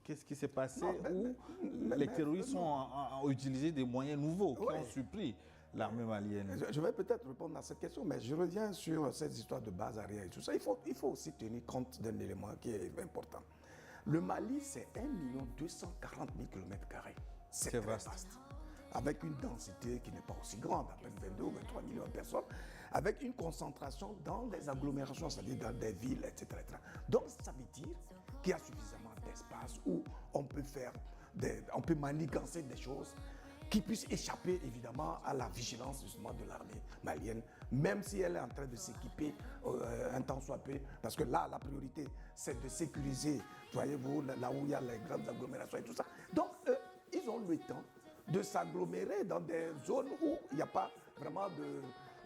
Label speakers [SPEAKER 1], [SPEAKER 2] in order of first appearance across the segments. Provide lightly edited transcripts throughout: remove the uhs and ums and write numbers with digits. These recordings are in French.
[SPEAKER 1] Qu'est-ce qui s'est passé où les terroristes ont utilisé des moyens nouveaux qui ont surpris l'armée malienne?
[SPEAKER 2] Je vais peut-être répondre à cette question, mais je reviens sur cette histoire de base arrière et tout ça. Il faut aussi tenir compte d'un élément qui est important. Le Mali, c'est 1 240 000 km². C'est vaste. Avec une densité qui n'est pas aussi grande, à peine 22 ou 23 millions de personnes, avec une concentration dans les agglomérations, c'est-à-dire dans des villes, etc. Donc, ça veut dire qu'il y a suffisamment d'espace où on peut manigancer des choses qui puissent échapper évidemment à la vigilance justement de l'armée malienne, même si elle est en train de s'équiper un temps soit peu, parce que là, la priorité, c'est de sécuriser, voyez-vous, là où il y a les grandes agglomérations et tout ça. Donc, ils ont le temps de s'agglomérer dans des zones où il n'y a pas vraiment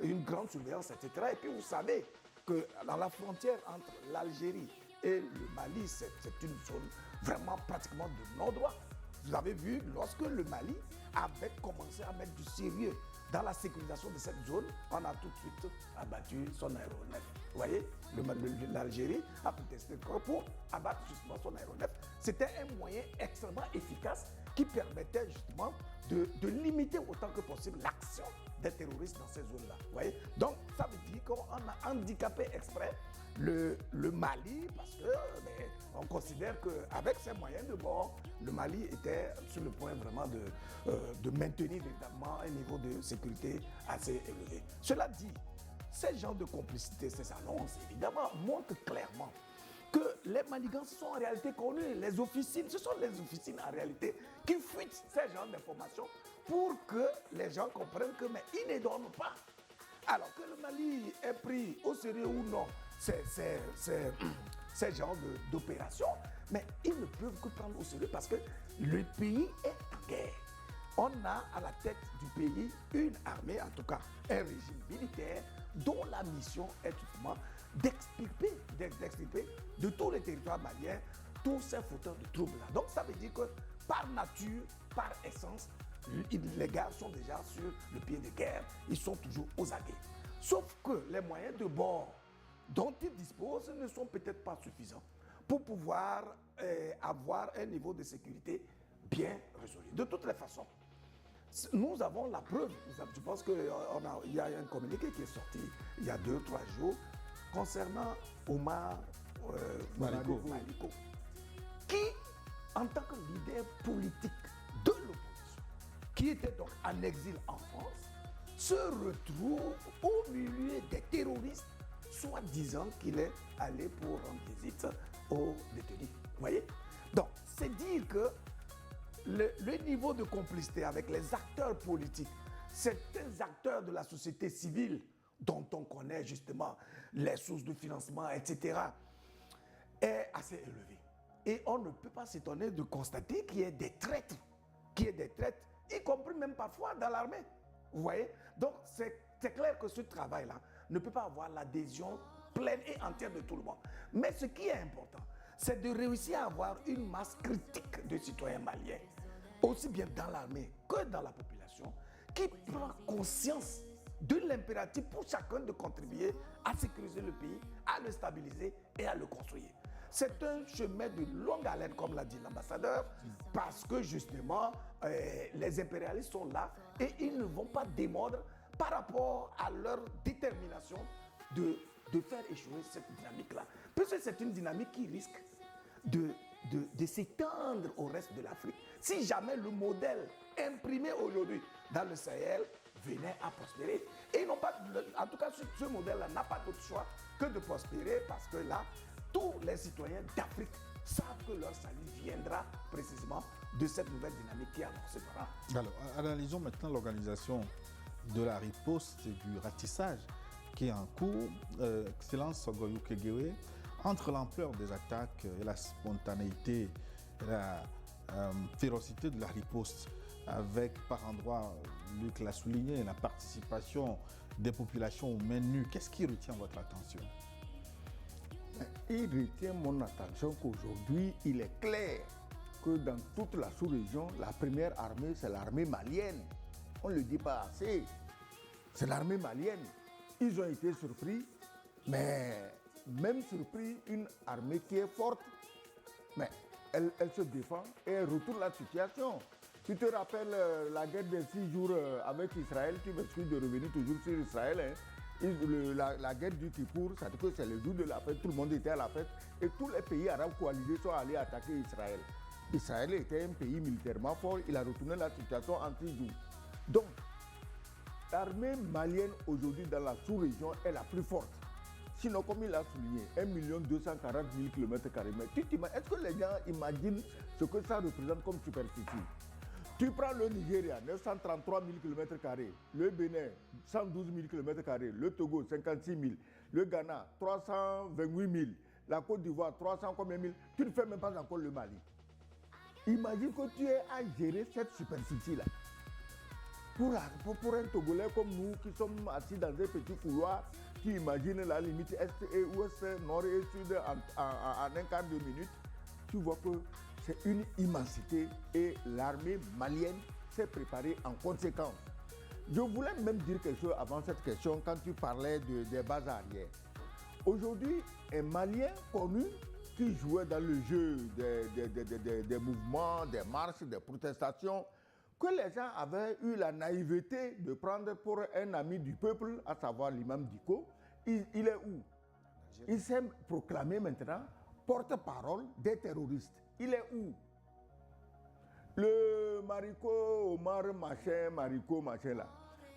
[SPEAKER 2] une grande surveillance, etc. Et puis, vous savez que dans la frontière entre l'Algérie et le Mali, c'est une zone vraiment pratiquement de non-droit. Vous avez vu, lorsque le Mali avait commencé à mettre du sérieux dans la sécurisation de cette zone, on a tout de suite abattu son aéronef. Vous voyez, l'Algérie a protesté pour abattre justement son aéronef. C'était un moyen extrêmement efficace qui permettait justement de limiter autant que possible l'action des terroristes dans ces zones-là. Vous voyez, donc ça veut dire qu'on a handicapé exprès le Mali parce que on considère qu'avec ces moyens de bord, le Mali était sur le point vraiment de maintenir véritablement un niveau de sécurité assez élevé. Cela dit, ces genres de complicité, ces annonces, évidemment, montrent clairement que les manigances sont en réalité connues. Les officines, ce sont les officines en réalité qui fuitent ces genres d'informations pour que les gens comprennent que mais ils ne dorment pas. Alors que le Mali est pris au sérieux ou non, ces genres d'opérations, mais ils ne peuvent que prendre au sérieux parce que le pays est en guerre. On a à la tête du pays une armée, en tout cas un régime militaire, dont la mission est justement d'extirper de tous les territoires maliens tous ces fauteurs de troubles-là. Donc ça veut dire que par nature, par essence, les gars sont déjà sur le pied de guerre, ils sont toujours aux aguets. Sauf que les moyens de bord dont ils disposent ne sont peut-être pas suffisants pour pouvoir avoir un niveau de sécurité bien résolu. De toutes les façons, nous avons la preuve. Je pense qu'il y a un communiqué qui est sorti il y a 2 ou 3 jours concernant Omar Maliko, qui, en tant que leader politique de l'opposition, qui était donc en exil en France, se retrouve au milieu des terroristes, soit disant qu'il est allé pour rendre visite aux détenus. Vous voyez? Donc, c'est dire que le niveau de complicité avec les acteurs politiques, certains acteurs de la société civile, dont on connaît justement les sources de financement, etc., est assez élevé. Et on ne peut pas s'étonner de constater qu'il y ait des traîtres, y compris même parfois dans l'armée. Vous voyez? Donc, c'est clair que ce travail-là ne peut pas avoir l'adhésion pleine et entière de tout le monde. Mais ce qui est important, c'est de réussir à avoir une masse critique de citoyens maliens, aussi bien dans l'armée que dans la population, qui prend conscience de l'impératif pour chacun de contribuer à sécuriser le pays, à le stabiliser et à le construire. C'est un chemin de longue haleine, comme l'a dit l'ambassadeur, parce que justement, les impérialistes sont là et ils ne vont pas démordre par rapport à leur détermination de faire échouer cette dynamique-là. Parce que c'est une dynamique qui risque de s'étendre au reste de l'Afrique. Si jamais le modèle imprimé aujourd'hui dans le Sahel venait à prospérer. Et non pas, en tout cas, ce modèle-là n'a pas d'autre choix que de prospérer parce que là, tous les citoyens d'Afrique savent que leur salut viendra précisément de cette nouvelle dynamique qui est annoncée par là.
[SPEAKER 1] Alors, analysons maintenant l'organisation de la riposte et du ratissage qui est en cours. Excellence Goyou Kegewe, entre l'ampleur des attaques et la spontanéité et la férocité de la riposte, avec par endroits, Luc l'a souligné, la participation des populations aux mains nues, qu'est-ce qui retient votre attention?
[SPEAKER 3] Il retient mon attention qu'aujourd'hui, il est clair que dans toute la sous-région, la première armée, c'est l'armée malienne. On ne le dit pas assez. C'est l'armée malienne. Ils ont été surpris, mais même surpris, une armée qui est forte. Mais elle se défend et elle retourne la situation. Tu te rappelles la guerre des 6 jours avec Israël, tu m'excuses de revenir toujours sur Israël. Hein. La guerre du Kippour, ça veut dire que c'est le jour de la fête, tout le monde était à la fête et tous les pays arabes coalisés sont allés attaquer Israël. Israël était un pays militairement fort, il a retourné la situation en 6 jours. Donc, l'armée malienne aujourd'hui dans la sous-région est la plus forte. Sinon, comme il a souligné, 1 240 000 km². Mais est-ce que les gens imaginent ce que ça représente comme superficie? Tu prends le Nigeria, 933 000 km², le Bénin, 112 000 km², le Togo, 56 000, le Ghana, 328 000, la Côte d'Ivoire, 300 combien mille, tu ne fais même pas encore le Mali. Imagine que tu es à gérer cette superficie-là. Pour un Togolais comme nous qui sommes assis dans un petit couloir, qui imagine la limite est et ouest, nord et sud en un quart de minute, tu vois que c'est une immensité et l'armée malienne s'est préparée en conséquence. Je voulais même dire quelque chose avant cette question quand tu parlais des bases arrières. Aujourd'hui, un Malien connu qui jouait dans le jeu des mouvements, des marches, des protestations, que les gens avaient eu la naïveté de prendre pour un ami du peuple, à savoir l'imam Diko, il est où? Il s'est proclamé maintenant porte-parole des terroristes. Il est où? Le Mariko Omar Mariko machin là.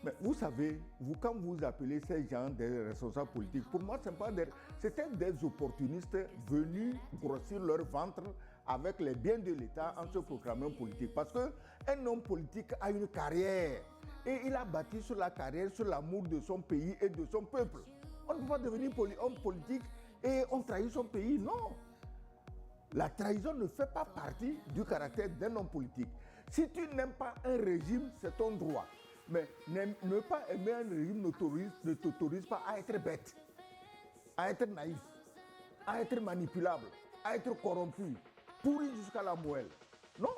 [SPEAKER 3] Mais vous savez, quand vous appelez ces gens des responsables politiques, pour moi, c'était des opportunistes venus grossir leur ventre avec les biens de l'État en se proclamant politique. Parce qu'un homme politique a une carrière et il a bâti sur la carrière, sur l'amour de son pays et de son peuple. On ne peut pas devenir homme politique et on trahit son pays, non. La trahison ne fait pas partie du caractère d'un homme politique. Si tu n'aimes pas un régime, c'est ton droit. Mais ne pas aimer un régime ne t'autorise pas à être bête, à être naïf, à être manipulable, à être corrompu, pourri jusqu'à la moelle. Non,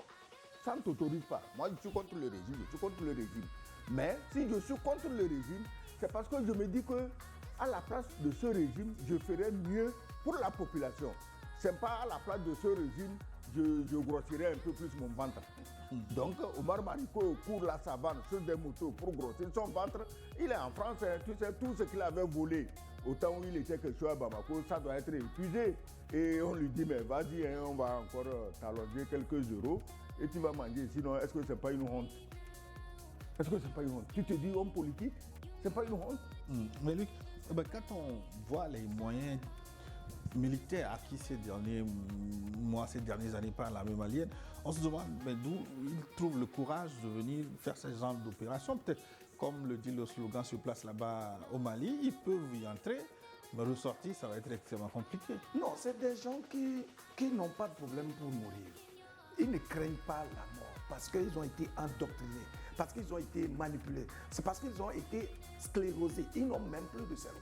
[SPEAKER 3] ça ne t'autorise pas. Moi, je suis contre le régime, Mais si je suis contre le régime, c'est parce que je me dis que à la place de ce régime, je ferais mieux pour la population. C'est pas à la place de ce régime, je grossirais un peu plus mon ventre. Donc, Omar Mariko court la savane sur des motos pour grossir son ventre. Il est en France, hein, tu sais, tout ce qu'il avait volé au temps où il était quelque chose à Bamako, ça doit être épuisé. Et on lui dit, mais vas-y, hein, on va encore t'allonger quelques euros et tu vas manger. Sinon, est-ce que c'est pas une honte? Est-ce que c'est pas une honte? Tu te dis homme politique, c'est pas une honte?
[SPEAKER 1] Mais Luc, quand on voit les moyens militaires acquis ces derniers mois, ces dernières années par l'armée malienne, on se demande d'où ils trouvent le courage de venir faire ce genre d'opération. Peut-être, comme le dit le slogan sur place là-bas au Mali, ils peuvent y entrer, mais ressortir, ça va être extrêmement compliqué.
[SPEAKER 2] Non, c'est des gens qui n'ont pas de problème pour mourir. Ils ne craignent pas la mort parce qu'ils ont été endoctrinés, parce qu'ils ont été manipulés, c'est parce qu'ils ont été sclérosés. Ils n'ont même plus de cerveau.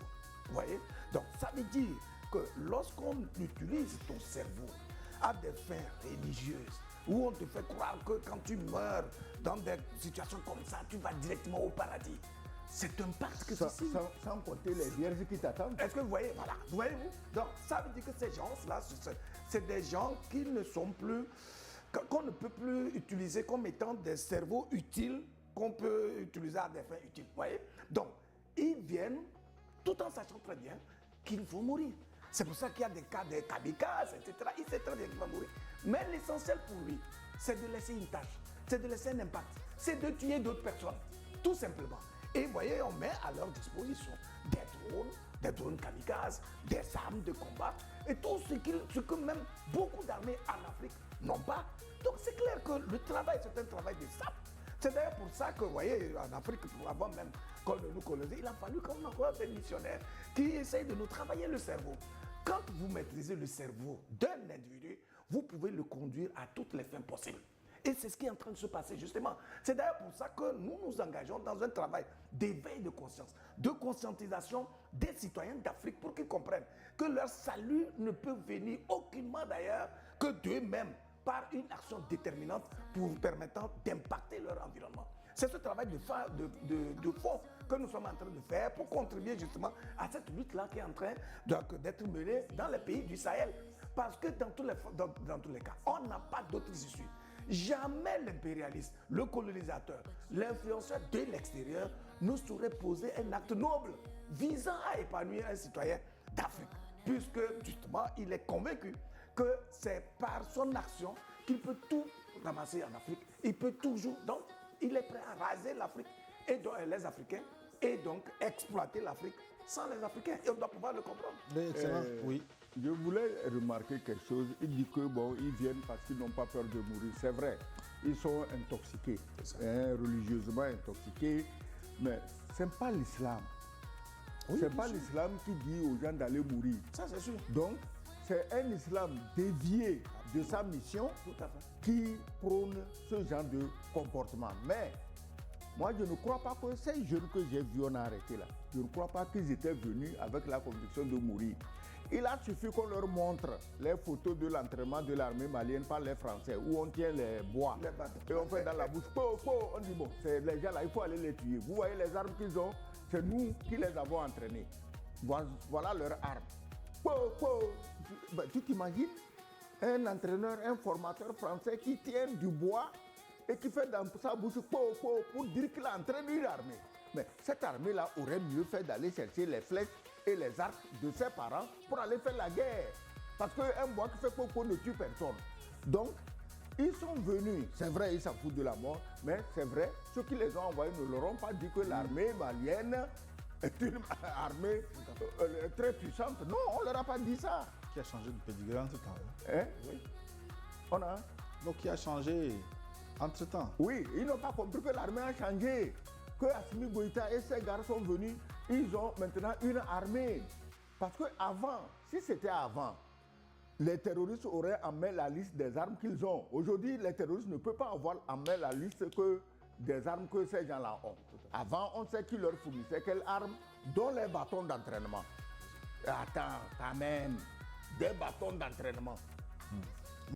[SPEAKER 2] Vous voyez? Donc, ça veut dire que lorsqu'on utilise ton cerveau à des fins religieuses, où on te fait croire que quand tu meurs dans des situations comme ça, tu vas directement au paradis, c'est un pacte que ceci.
[SPEAKER 3] Sans compter les vierges qui t'attendent.
[SPEAKER 2] Est-ce que vous voyez? Voilà, vous voyez-vous? Donc, ça veut dire que ces gens-là, c'est des gens qui ne sont plus, qu'on ne peut plus utiliser comme étant des cerveaux utiles qu'on peut utiliser à des fins utiles. Vous voyez? Donc, ils viennent tout en sachant très bien qu'il faut mourir. C'est pour ça qu'il y a des cas de kamikazes, etc. Il sait très bien qu'il va mourir. Mais l'essentiel pour lui, c'est de laisser une tâche, c'est de laisser un impact, c'est de tuer d'autres personnes, tout simplement. Et vous voyez, on met à leur disposition des drones kamikazes, des armes de combat, et tout ce que même beaucoup d'armées en Afrique n'ont pas. Donc c'est clair que le travail, c'est un travail de sape. C'est d'ailleurs pour ça que, vous voyez, en Afrique, avant même qu'on nous colonisait, il a fallu qu'on envoie des missionnaires qui essayent de nous travailler le cerveau. Quand vous maîtrisez le cerveau d'un individu, vous pouvez le conduire à toutes les fins possibles. Et c'est ce qui est en train de se passer justement. C'est d'ailleurs pour ça que nous nous engageons dans un travail d'éveil de conscience, de conscientisation des citoyens d'Afrique pour qu'ils comprennent que leur salut ne peut venir aucunement d'ailleurs que d'eux-mêmes, par une action déterminante pour permettant d'impacter leur environnement. C'est ce travail de fond que nous sommes en train de faire pour contribuer justement à cette lutte-là qui est en train d'être menée dans les pays du Sahel. Parce que dans tous les cas, on n'a pas d'autres issues. Jamais l'impérialiste, le colonisateur, l'influenceur de l'extérieur ne saurait poser un acte noble visant à épanouir un citoyen d'Afrique. Puisque justement, il est convaincu que c'est par son action qu'il peut tout ramasser en Afrique. Il peut toujours, donc il est prêt à raser l'Afrique et donc les Africains et donc exploiter l'Afrique sans les Africains. Et on doit pouvoir le comprendre.
[SPEAKER 1] Excellent, oui.
[SPEAKER 3] Je voulais remarquer quelque chose. Il dit que bon, ils viennent parce qu'ils n'ont pas peur de mourir. C'est vrai, ils sont intoxiqués, religieusement intoxiqués. Mais ce n'est pas l'islam.
[SPEAKER 2] Oui,
[SPEAKER 3] c'est pas l'islam qui dit aux gens d'aller mourir.
[SPEAKER 2] Ça, c'est sûr.
[SPEAKER 3] Donc, c'est un islam dévié de sa mission qui prône ce genre de comportement. Mais moi, je ne crois pas que ces jeunes que j'ai vus, on a arrêté là, je ne crois pas qu'ils étaient venus avec la conviction de mourir. Il a suffi qu'on leur montre les photos de l'entraînement de l'armée malienne par les Français, où on tient les bois et on fait dans la bouche, on dit bon, c'est les gens là, il faut aller les tuer. Vous voyez les armes qu'ils ont, c'est nous qui les avons entraînés. Voilà leurs armes. Ben, tu t'imagines un entraîneur, un formateur français qui tient du bois et qui fait dans sa bouche pour dire qu'il a entraîné une armée. Mais cette armée-là aurait mieux fait d'aller chercher les flèches et les arcs de ses parents pour aller faire la guerre. Parce qu'un bois qui fait popo ne tue personne. Donc, ils sont venus, c'est vrai, ils s'en foutent de la mort, mais c'est vrai, ceux qui les ont envoyés ne leur ont pas dit que l'armée malienne est une armée très puissante. Non, on ne leur a pas dit ça.
[SPEAKER 1] Qui a changé de pédigré entre-temps.
[SPEAKER 3] Hein? Oui. On a.
[SPEAKER 1] Donc, qui a changé entre-temps.
[SPEAKER 3] Oui, ils n'ont pas compris que l'armée a changé. Que Assimi Goïta et ses gars sont venus, ils ont maintenant une armée. Parce qu'avant, si c'était avant, les terroristes auraient en main la liste des armes qu'ils ont. Aujourd'hui, les terroristes ne peuvent pas avoir en main la liste des armes que ces gens-là ont. Avant, on sait qui leur fournissait quelles armes, dont les bâtons d'entraînement. Attends, quand même, des bâtons d'entraînement.